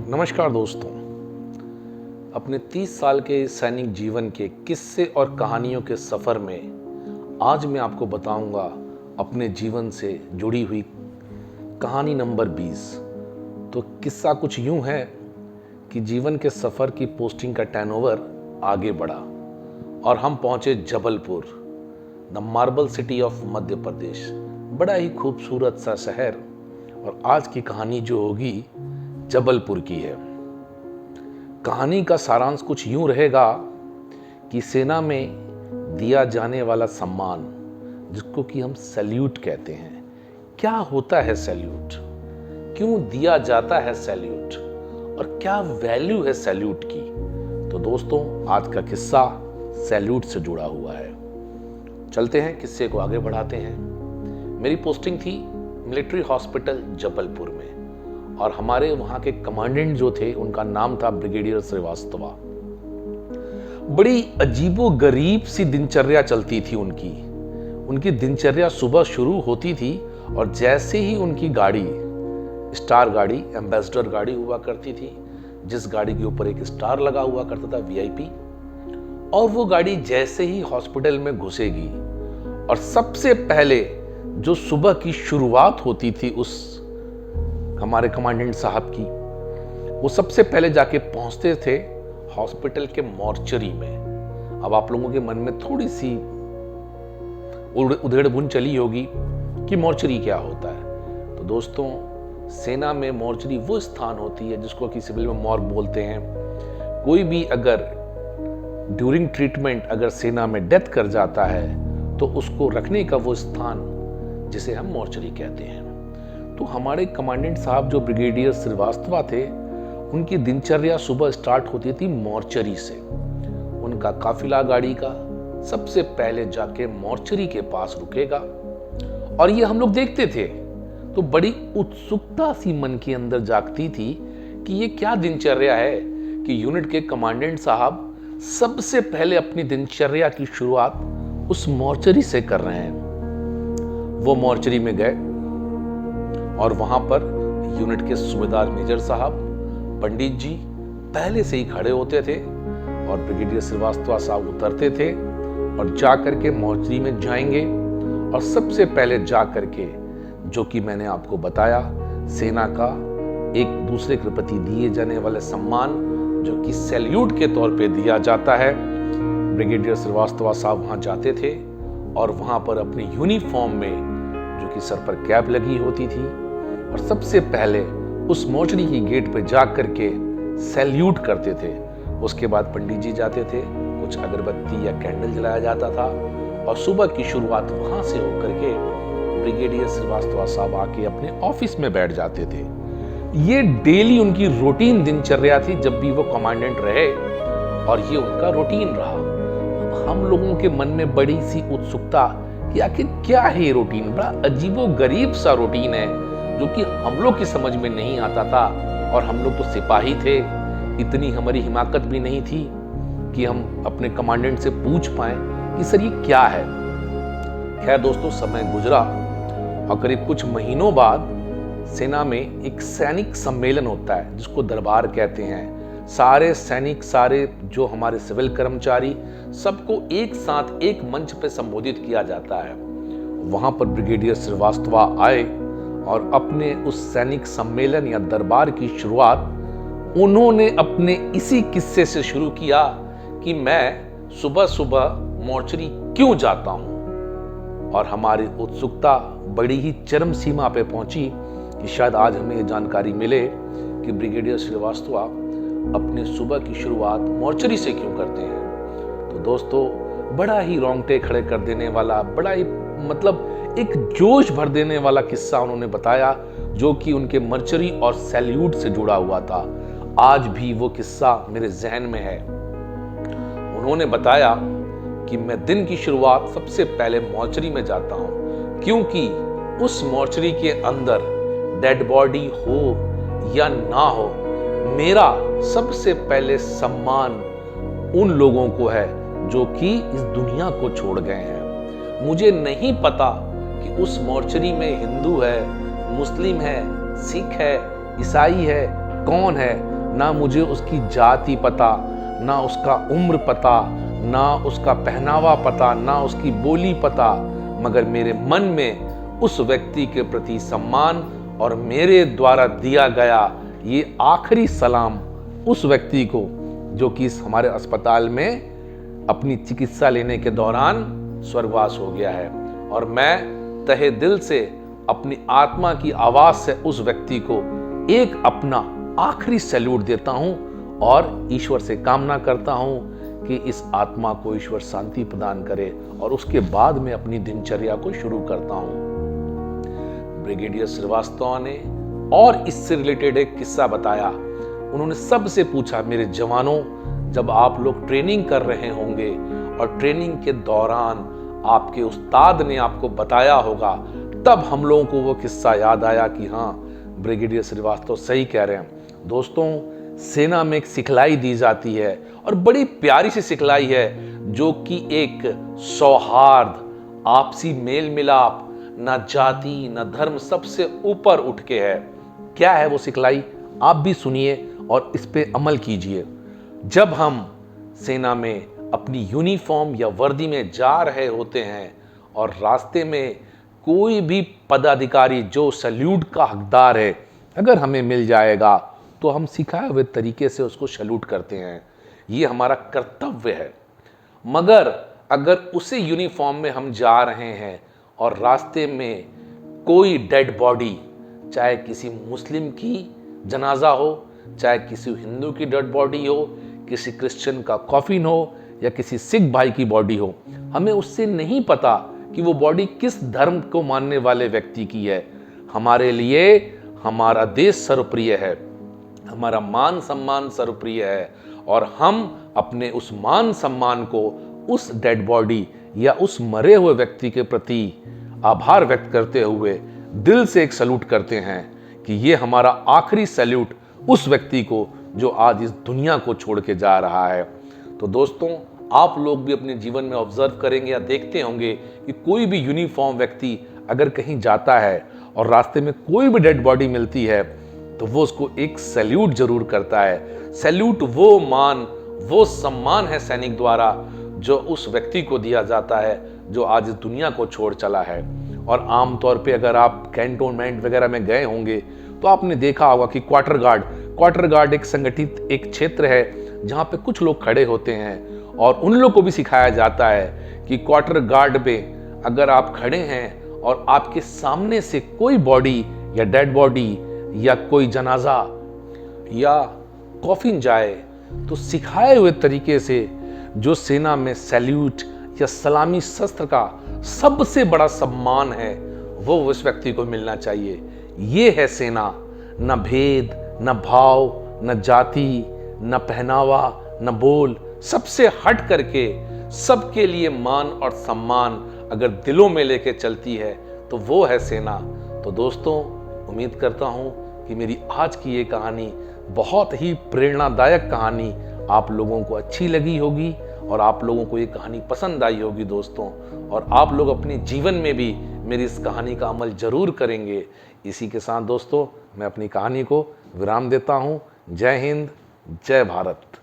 नमस्कार दोस्तों। अपने 30 साल के सैनिक जीवन के किस्से और कहानियों के सफ़र में आज मैं आपको बताऊंगा अपने जीवन से जुड़ी हुई कहानी नंबर 20। तो किस्सा कुछ यूं है कि जीवन के सफ़र की पोस्टिंग का टर्नओवर आगे बढ़ा और हम पहुंचे Jabalpur, the marble city of Madhya Pradesh. बड़ा ही खूबसूरत सा शहर। और आज की कहानी जो होगी जबलपुर की है। कहानी का सारांश कुछ यूं रहेगा कि सेना में दिया जाने वाला सम्मान, जिसको कि हम सैल्यूट कहते हैं, क्या होता है सैल्यूट, क्यों दिया जाता है सैल्यूट और क्या वैल्यू है सैल्यूट की। तो दोस्तों, आज का किस्सा सैल्यूट से जुड़ा हुआ है। चलते हैं, किस्से को आगे बढ़ाते हैं। मेरी पोस्टिंग थी मिलिट्री हॉस्पिटल जबलपुर में और हमारे वहां के कमांडेंट जो थे उनका नाम था ब्रिगेडियर श्रीवास्तवा। बड़ी अजीबो गरीब सी दिनचर्या चलती थी उनकी दिनचर्या सुबह शुरू होती थी और जैसे ही उनकी गाड़ी, स्टार गाड़ी, एम्बेसडर गाड़ी हुआ करती थी, जिस गाड़ी के ऊपर एक स्टार लगा हुआ करता था VIP, और वो गाड़ी जैसे ही हॉस्पिटल में घुसेगी और सबसे पहले जो सुबह की शुरुआत होती थी उस हमारे कमांडेंट साहब की, वो सबसे पहले जाके पहुंचते थे हॉस्पिटल के मॉर्चरी में। अब आप लोगों के मन में थोड़ी सी उधेड़-बुन चली होगी कि मॉर्चरी क्या होता है। तो दोस्तों, सेना में मॉर्चरी वो स्थान होती है जिसको कि सिविल में मॉर्ग बोलते हैं। कोई भी अगर ड्यूरिंग ट्रीटमेंट अगर सेना में डेथ कर जाता है तो उसको रखने का वो स्थान जिसे हम मॉर्चरी कहते हैं। तो हमारे कमांडेंट साहब जो ब्रिगेडियर श्रीवास्तवा थे, उनकी दिनचर्या सुबह स्टार्ट होती थी मॉर्चरी से। उनका काफिला गाड़ी का सबसे पहले जाके मॉर्चरी के पास रुकेगा और ये हम लोग देखते थे तो बड़ी उत्सुकता सी मन के अंदर जागती थी कि ये क्या दिनचर्या है कि यूनिट के कमांडेंट साहब सबसे पहले अपनी दिनचर्या की शुरुआत उस मॉर्चरी से कर रहे हैं। वो मॉर्चरी में गए और वहां पर यूनिट के सूबेदार मेजर साहब, पंडित जी पहले से ही खड़े होते थे और ब्रिगेडियर श्रीवास्तवा साहब उतरते थे और जा करके मॉर्चरी में जाएंगे और सबसे पहले जा करके, जो कि मैंने आपको बताया, सेना का एक दूसरे के प्रति दिए जाने वाले सम्मान जो कि सैल्यूट के तौर पे दिया जाता है, ब्रिगेडियर श्रीवास्तवा साहब वहां जाते थे और वहां पर अपने यूनिफॉर्म में, जो कि सर पर कैप लगी होती थी, और सबसे पहले उस मॉर्चरी की गेट पे जा करके सैल्यूट करते थे। उसके बाद पंडित जी जाते थे, कुछ अगरबत्ती या कैंडल जलाया जाता था और सुबह की शुरुआत वहां से होकर के ब्रिगेडियर श्रीवास्तवा साहब आके अपने ऑफिस में बैठ जाते थे। ये डेली उनकी रूटीन दिनचर्या थी जब भी वो कमांडेंट रहे और ये उनका रूटीन रहा। हम लोगों के मन में बड़ी सी उत्सुकता कि आखिर क्या है ये रूटीन। बड़ा अजीबो गरीब सा रूटीन है जो कि हम लोग की समझ में नहीं आता था और हम लोग तो सिपाही थे, इतनी हमारी हिमाकत भी नहीं थी कि हम अपने कमांडेंट से पूछ पाए कि सर ये क्या है। खैर दोस्तों, समय गुजरा और करीब कुछ महीनों बाद सेना में एक सैनिक सम्मेलन होता है जिसको दरबार कहते हैं। सारे सैनिक, सारे जो हमारे सिविल कर्मचारी, सबको एक साथ एक मंच पे संबोधित किया जाता है। वहां पर ब्रिगेडियर श्रीवास्तवा आए और अपने उस सैनिक सम्मेलन या दरबार की शुरुआत उन्होंने अपने इसी किस्से से शुरू किया कि मैं सुबह सुबह मॉर्चरी क्यों जाता हूं। और हमारी उत्सुकता बड़ी ही चरम सीमा पे पहुंची कि शायद आज हमें ये जानकारी मिले कि ब्रिगेडियर श्रीवास्तवा अपने सुबह की शुरुआत मॉर्चरी से क्यों करते हैं। तो दोस्तों, बड़ा ही रोंगटे खड़े कर देने वाला, बड़ा ही मतलब एक जोश भर देने वाला किस्सा उन्होंने बताया जो कि उनके मॉर्चरी और सैल्यूट से जुड़ा हुआ था। आज भी वो किस्सा मेरे जहन में है। उन्होंने बताया कि मैं दिन की शुरुआत सबसे पहले मॉर्चरी में जाता हूं क्योंकि उस मॉर्चरी के अंदर डेड बॉडी हो या ना हो, मेरा सबसे पहले सम्मान उन लोगों को है जो कि इस दुनिया को छोड़ गए हैं। मुझे नहीं पता कि उस मोर्चरी में हिंदू है, मुस्लिम है, सिख है, ईसाई है, कौन है। ना मुझे उसकी जाति पता, ना उसका उम्र पता, ना उसका पहनावा पता, ना उसकी बोली पता, मगर मेरे मन में उस व्यक्ति के प्रति सम्मान और मेरे द्वारा दिया गया ये आखिरी सलाम उस व्यक्ति को जो कि हमारे अस्पताल में अपनी चिकित्सा लेने के दौरान स्वर्गवास हो गया है। और मैं तहे दिल से अपनी आत्मा की आवाज से उस व्यक्ति को एक अपना आखिरी सैल्यूट देता हूं और ईश्वर से कामना करता हूं कि इस आत्मा को ईश्वर शांति प्रदान करे। और उसके बाद मैं अपनी दिनचर्या को शुरू करता हूं। ब्रिगेडियर श्रीवास्तव ने और इससे रिलेटेड एक किस्सा बताया। उन्होंने सबसे पूछा, मेरे जवानों, जब आप लोग ट्रेनिंग कर रहे होंगे और ट्रेनिंग के दौरान आपके उस्ताद ने आपको बताया होगा, तब हम लोगों को वो किस्सा याद आया कि हाँ, ब्रिगेडियर श्रीवास्तव सही कह रहे हैं। दोस्तों, सेना में एक सिखलाई दी जाती है और बड़ी प्यारी सी सिखलाई है जो कि एक सौहार्द, आपसी मेल मिलाप, ना जाति ना धर्म, सबसे ऊपर उठ के है। क्या है वो सिखलाई? आप भी सुनिए और इस पे अमल कीजिए। जब हम सेना में अपनी यूनिफॉर्म या वर्दी में जा रहे होते हैं और रास्ते में कोई भी पदाधिकारी जो सैल्यूट का हकदार है अगर हमें मिल जाएगा तो हम सिखाए हुए तरीके से उसको सैल्यूट करते हैं। ये हमारा कर्तव्य है। मगर अगर उसी यूनिफॉर्म में हम जा रहे हैं और रास्ते में कोई डेड बॉडी, चाहे किसी मुस्लिम की जनाजा हो, चाहे किसी हिंदू की डेड बॉडी हो, किसी क्रिश्चियन का कॉफिन हो या किसी सिख भाई की बॉडी हो, हमें उससे नहीं पता कि वो बॉडी किस धर्म को मानने वाले व्यक्ति की है। हमारे लिए हमारा देश सर्वप्रिय है, हमारा मान सम्मान सर्वप्रिय है और हम अपने उस मान सम्मान को उस डेड बॉडी या उस मरे हुए व्यक्ति के प्रति आभार व्यक्त करते हुए दिल से एक सैल्यूट करते हैं कि ये हमारा आखिरी सैल्यूट उस व्यक्ति को जो आज इस दुनिया को छोड़ के जा रहा है। तो दोस्तों, आप लोग भी अपने जीवन में ऑब्जर्व करेंगे या देखते होंगे कि कोई भी यूनिफॉर्म व्यक्ति अगर कहीं जाता है और रास्ते में कोई भी डेड बॉडी मिलती है तो वो उसको एक सैल्यूट जरूर करता है। सैल्यूट वो मान, वो सम्मान है सैनिक द्वारा जो उस व्यक्ति को दिया जाता है जो आज इस दुनिया को छोड़ चला है। और आमतौर पे अगर आप कैंटोनमेंट वगैरह में गए होंगे तो आपने देखा होगा कि क्वार्टर गार्ड एक संगठित एक क्षेत्र है जहाँ पे कुछ लोग खड़े होते हैं और उन लोग को भी सिखाया जाता है कि क्वार्टर गार्ड पे अगर आप खड़े हैं और आपके सामने से कोई बॉडी या डेड बॉडी या कोई जनाजा या कॉफिन जाए तो सिखाए हुए तरीके से जो सेना में सैल्यूट या सलामी शस्त्र का सबसे बड़ा सम्मान है वो उस व्यक्ति को मिलना चाहिए। ये है सेना। न भेद, न भाव, न जाति, न पहनावा, न बोल, सबसे हट करके सबके लिए मान और सम्मान अगर दिलों में लेके चलती है तो वो है सेना। तो दोस्तों, उम्मीद करता हूं कि मेरी आज की ये कहानी बहुत ही प्रेरणादायक कहानी आप लोगों को अच्छी लगी होगी और आप लोगों को ये कहानी पसंद आई होगी दोस्तों। और आप लोग अपने जीवन में भी मेरी इस कहानी का अमल जरूर करेंगे। इसी के साथ दोस्तों, मैं अपनी कहानी को विराम देता हूँ। जय हिंद, जय भारत।